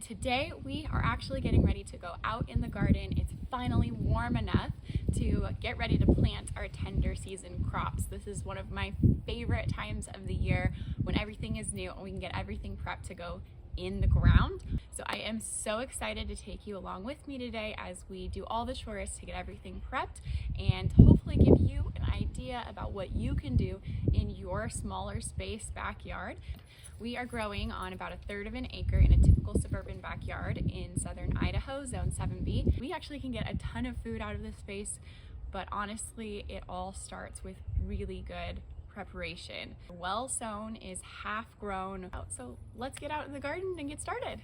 Today we are actually getting ready to go out in the garden. It's finally warm enough to get ready to plant our tender season crops. This is one of my favorite times of the year when everything is new and we can get everything prepped to go in the ground. So I am so excited to take you along with me today as we do all the chores to get everything prepped and hopefully give you an idea about what you can do in your smaller space backyard. We are growing on about 1/3 of an acre in a typical suburban backyard in southern Idaho, zone 7B. We actually can get a ton of food out of this space, but honestly, it all starts with really good preparation. Well sown is half grown. So let's get out in the garden and get started.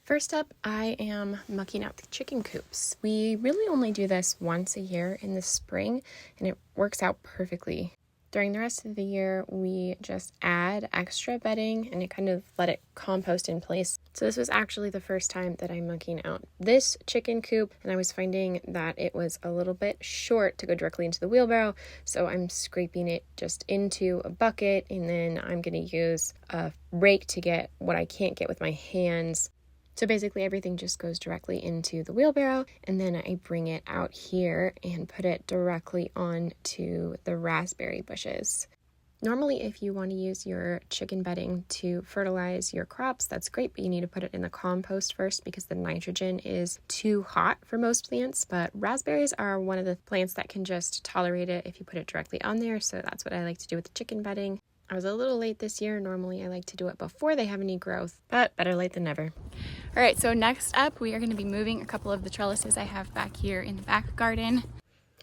First up, I am mucking out the chicken coops. We really only do this once a year in the spring, and it works out perfectly. During the rest of the year, we just add extra bedding and kind of let it compost in place. So this was actually the first time that I'm mucking out this chicken coop, and I was finding that it was a little bit short to go directly into the wheelbarrow, so I'm scraping it just into a bucket, and then I'm going to use a rake to get what I can't get with my hands. So basically everything just goes directly into the wheelbarrow, and then I bring it out here and put it directly onto the raspberry bushes. Normally, if you want to use your chicken bedding to fertilize your crops, that's great, but you need to put it in the compost first because the nitrogen is too hot for most plants. But raspberries are one of the plants that can just tolerate it if you put it directly on there, so that's what I like to do with the chicken bedding. I was a little late this year. Normally I like to do it before they have any growth, but better late than never. All right, so next up, we are going to be moving a couple of the trellises I have back here in the back garden.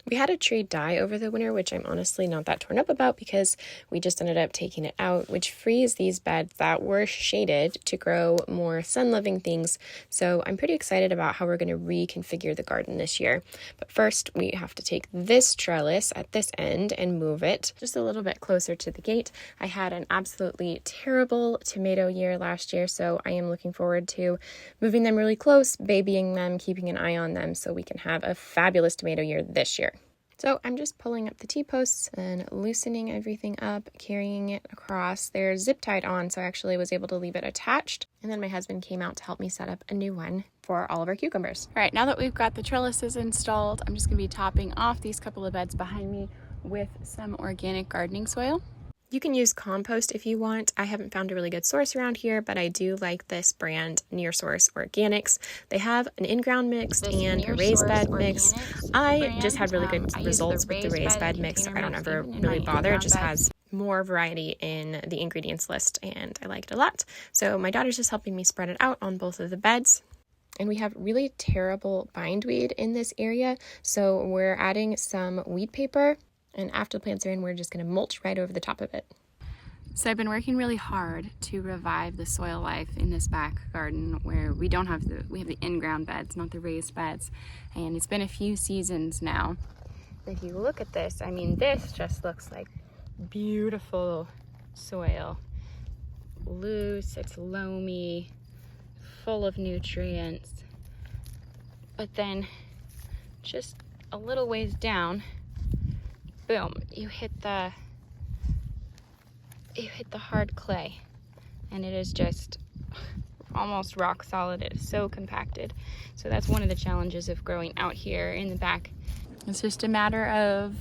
We had a tree die over the winter, which I'm honestly not that torn up about because we just ended up taking it out, which frees these beds that were shaded to grow more sun-loving things. So I'm pretty excited about how we're going to reconfigure the garden this year. But first, we have to take this trellis at this end and move it just a little bit closer to the gate. I had an absolutely terrible tomato year last year, so I am looking forward to moving them really close, babying them, keeping an eye on them so we can have a fabulous tomato year this year. So I'm just pulling up the T-posts and loosening everything up, carrying it across. They're zip tied on, so I actually was able to leave it attached. And then my husband came out to help me set up a new one for all of our cucumbers. All right, now that we've got the trellises installed, I'm just going to be topping off these couple of beds behind me with some organic gardening soil. You can use compost if you want. I haven't found a really good source around here, but I do like this brand, Near Source Organics. They have an in-ground mix and a raised bed mix. I just had really good results with the raised bed mix, so I don't ever really bother. It just has more variety in the ingredients list, and I like it a lot. So my daughter's just helping me spread it out on both of the beds. And we have really terrible bindweed in this area, so we're adding some weed paper. And after the plants are in, we're just going to mulch right over the top of it. So I've been working really hard to revive the soil life in this back garden where we have the in-ground beds, not the raised beds. And it's been a few seasons now. If you look at this, I mean, this just looks like beautiful soil. Loose, it's loamy, full of nutrients. But then just a little ways down, boom, you hit the hard clay, and it is just almost rock solid. It is so compacted. So that's one of the challenges of growing out here in the back. It's just a matter of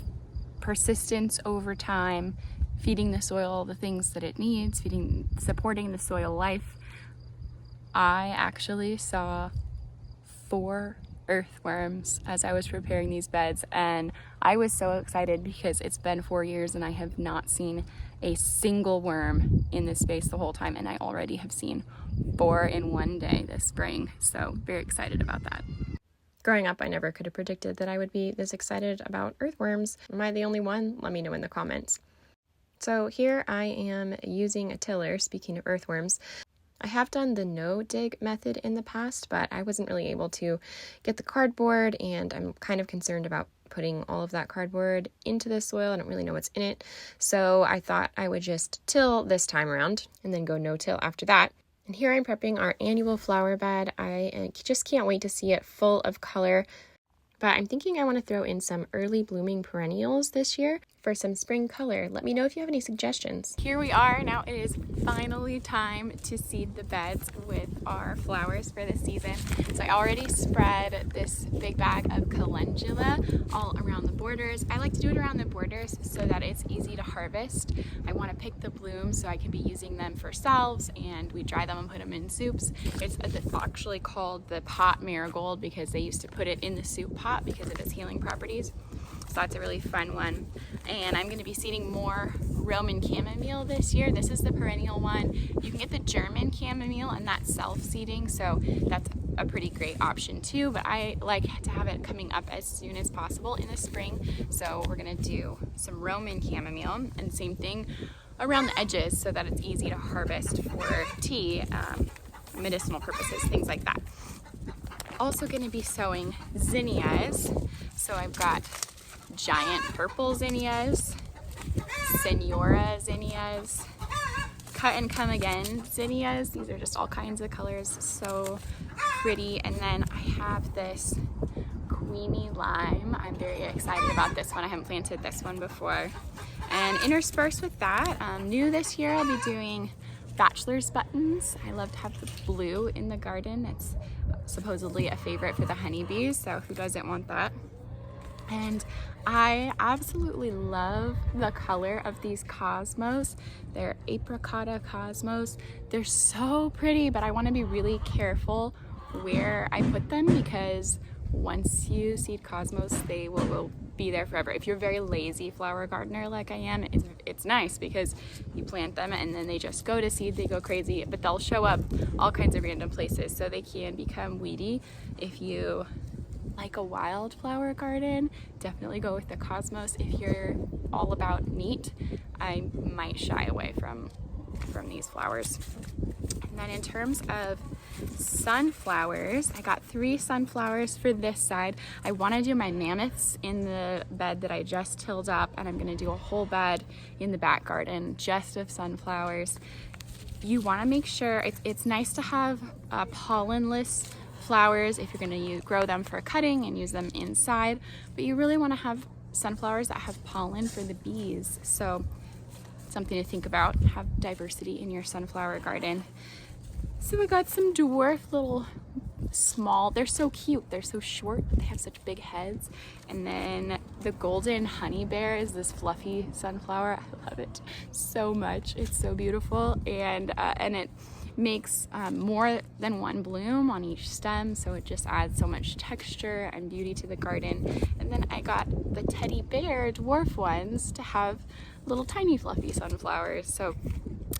persistence over time, feeding the soil the things that it needs, supporting the soil life. I actually saw 4 earthworms as I was preparing these beds, and I was so excited because it's been 4 years and I have not seen a single worm in this space the whole time, and I already have seen 4 in one day this spring, so very excited about that. Growing up, I never could have predicted that I would be this excited about earthworms. Am I the only one? Let me know in the comments. So here I am using a tiller, speaking of earthworms. I have done the no-dig method in the past, but I wasn't really able to get the cardboard, and I'm kind of concerned about putting all of that cardboard into the soil. I don't really know what's in it, so I thought I would just till this time around and then go no-till after that. And here I'm prepping our annual flower bed. I just can't wait to see it full of color. But I'm thinking I want to throw in some early blooming perennials this year. for some spring color. Let me know if you have any suggestions. Here we are. Now it is finally time to seed the beds with our flowers for this season. So I already spread this big bag of calendula all around the borders. I like to do it around the borders so that it's easy to harvest. I want to pick the blooms so I can be using them for salves, and we dry them and put them in soups. It's actually called the pot marigold because they used to put it in the soup pot because of its healing properties. So that's a really fun one. And I'm going to be seeding more Roman chamomile this year. This is the perennial one. You can get the German chamomile, and that's self-seeding, so that's a pretty great option too, but I like to have it coming up as soon as possible in the spring. So we're going to do some Roman chamomile, and same thing around the edges so that it's easy to harvest for tea, medicinal purposes, things like that. Also going to be sowing zinnias. So I've got giant purple zinnias, Senora zinnias, cut and come again zinnias. These are just all kinds of colors, so pretty. And then I have this Queenie lime. I'm very excited about this one. I haven't planted this one before. And interspersed with that, new this year, I'll be doing bachelor's buttons. I love to have the blue in the garden. It's supposedly a favorite for the honeybees, so who doesn't want that? And I absolutely love the color of these cosmos. They're apricotta cosmos. They're so pretty, but I want to be really careful where I put them because once you seed cosmos, they will be there forever. If you're a very lazy flower gardener like I am, it's nice because you plant them and then they just go to seed, they go crazy, but they'll show up all kinds of random places, so they can become weedy. If you like a wildflower garden, definitely go with the cosmos. If you're all about neat, I might shy away from these flowers. And then in terms of sunflowers, I got 3 sunflowers for this side. I want to do my mammoths in the bed that I just tilled up, and I'm going to do a whole bed in the back garden just of sunflowers. You want to make sure it's nice to have pollenless flowers if you're going to grow them for cutting and use them inside, but you really want to have sunflowers that have pollen for the bees. So something to think about, have diversity in your sunflower garden. So I got some dwarf little small, they're so cute, they're so short, but they have such big heads. And then the golden honey bear is this fluffy sunflower. I love it so much, it's so beautiful, and it makes more than one bloom on each stem, so it just adds so much texture and beauty to the garden. And then I got the teddy bear dwarf ones to have little tiny fluffy sunflowers, so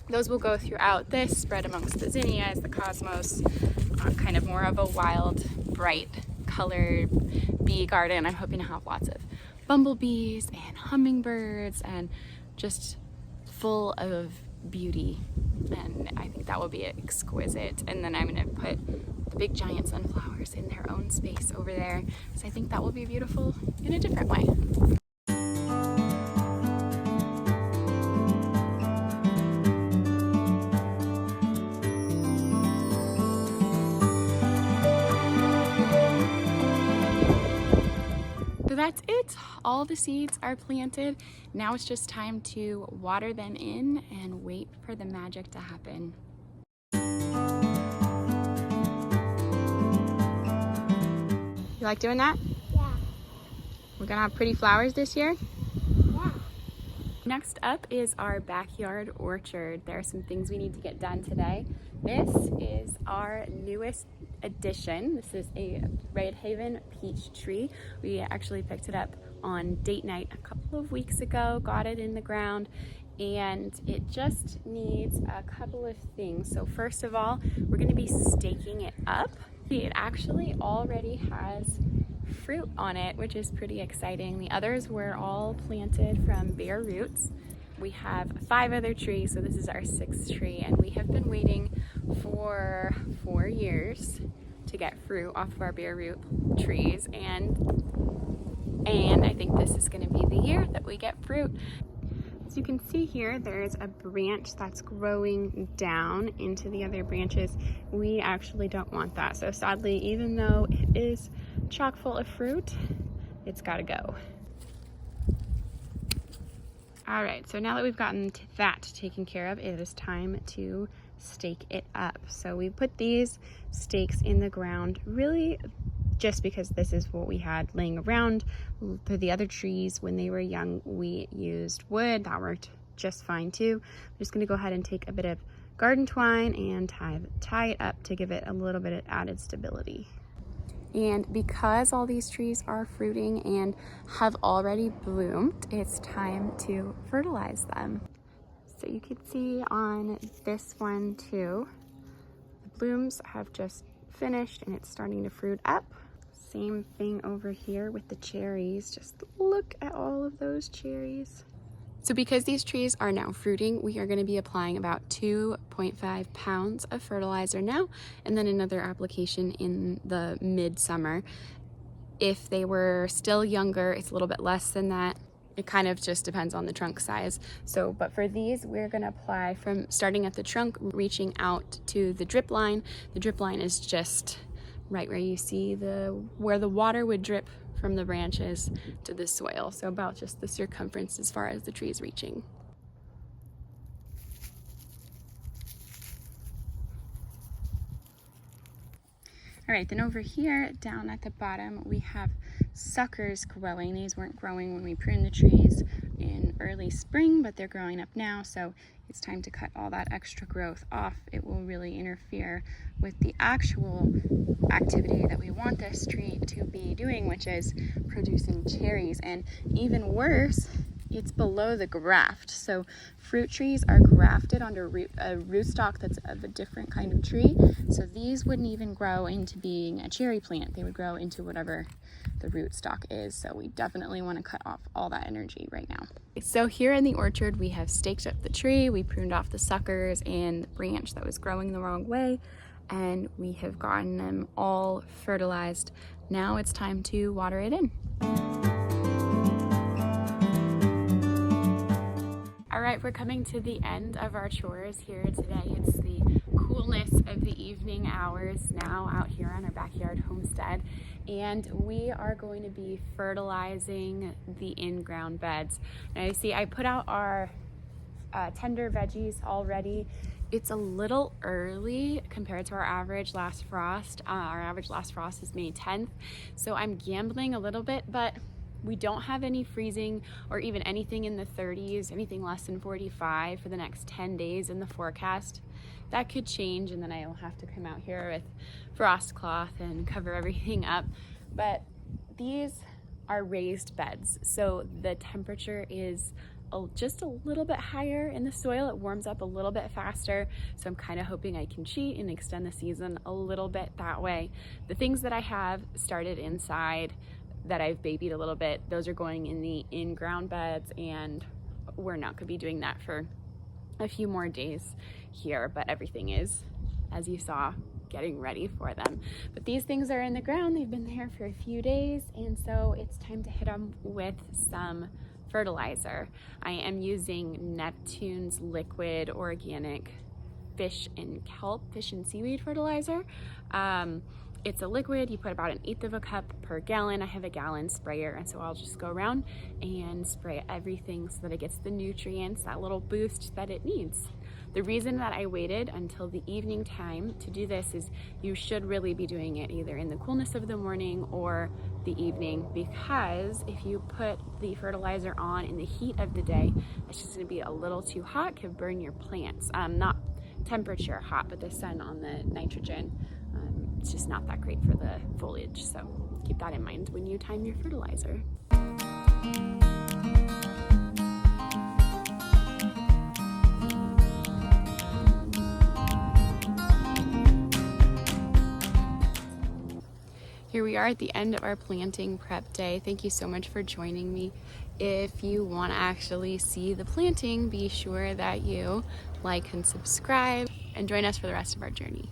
those will go throughout this, spread amongst the zinnias, the cosmos, kind of more of a wild, bright colored bee garden. I'm hoping to have lots of bumblebees and hummingbirds and just full of beauty, and I think that will be exquisite. And then I'm going to put the big giant sunflowers in their own space over there, so I think that will be beautiful in a different way. So that's it. All the seeds are planted. Now it's just time to water them in and wait for the magic to happen. You like doing that? Yeah. We're gonna have pretty flowers this year? Yeah. Next up is our backyard orchard. There are some things we need to get done today. This is our newest addition. This is a Red Haven peach tree. We actually picked it up on date night a couple of weeks ago, got it in the ground, and it just needs a couple of things. So first of all, we're going to be staking it up. It actually already has fruit on it, which is pretty exciting. The others were all planted from bare roots. We have 5 other trees, so this is our 6th tree, and we have been waiting for 4 years to get fruit off of our bare root trees, and I think this is going to be the year that we get fruit. As you can see here, there's a branch that's growing down into the other branches. We actually don't want that, so sadly, even though it is chock full of fruit, it's got to go. All right, so now that we've gotten that taken care of, it is time to stake it up. So we put these stakes in the ground really just because this is what we had laying around. For the other trees, when they were young, we used wood. That worked just fine too. I'm just gonna go ahead and take a bit of garden twine and tie it up to give it a little bit of added stability. And because all these trees are fruiting and have already bloomed, it's time to fertilize them. So you can see on this one too, the blooms have just finished and it's starting to fruit up. Same thing over here with the cherries. Just look at all of those cherries. So because these trees are now fruiting, we are going to be applying about 2.5 pounds of fertilizer now, and then another application in the midsummer. If they were still younger, it's a little bit less than that. It kind of just depends on the trunk size. So, but for these, we're going to apply from starting at the trunk, reaching out to the drip line. The drip line is just right where you see where the water would drip from the branches to the soil. So about just the circumference as far as the tree is reaching. All right, then over here down at the bottom, we have suckers growing. These weren't growing when we pruned the trees in early spring, but they're growing up now. So it's time to cut all that extra growth off. It will really interfere with the actual activity that we want this tree to be doing, which is producing cherries. And even worse, it's below the graft. So fruit trees are grafted onto a rootstock that's of a different kind of tree. So these wouldn't even grow into being a cherry plant. They would grow into whatever the rootstock is. So we definitely want to cut off all that energy right now. So here in the orchard, we have staked up the tree. We pruned off the suckers and the branch that was growing the wrong way, and we have gotten them all fertilized. Now it's time to water it in. All right, we're coming to the end of our chores here today. It's the coolness of the evening hours now out here on our backyard homestead, and we are going to be fertilizing the in-ground beds. Now you see I put out our tender veggies already. It's a little early compared to our average last frost. Our average last frost is May 10th, so I'm gambling a little bit, but we don't have any freezing or even anything in the 30s, anything less than 45 for the next 10 days in the forecast. That could change, and then I'll have to come out here with frost cloth and cover everything up. But these are raised beds, so the temperature is just a little bit higher in the soil. It warms up a little bit faster, so I'm kind of hoping I can cheat and extend the season a little bit that way. The things that I have started inside that I've babied a little bit, those are going in the in-ground beds, and we're not gonna be doing that for a few more days here, but everything is, as you saw, getting ready for them. But these things are in the ground. They've been there for a few days, and so it's time to hit them with some fertilizer. I am using Neptune's liquid organic fish and seaweed fertilizer. It's a liquid. You put about 1/8 of a cup per gallon. I have a gallon sprayer, and so I'll just go around and spray everything so that it gets the nutrients, that little boost that it needs. The reason that I waited until the evening time to do this is you should really be doing it either in the coolness of the morning or the evening, because if you put the fertilizer on in the heat of the day, it's just going to be a little too hot, could burn your plants. Not temperature hot, but the sun on the nitrogen. It's just not that great for the foliage, so keep that in mind when you time your fertilizer. Here we are at the end of our planting prep day. Thank you so much for joining me. If you want to actually see the planting, be sure that you like and subscribe and join us for the rest of our journey.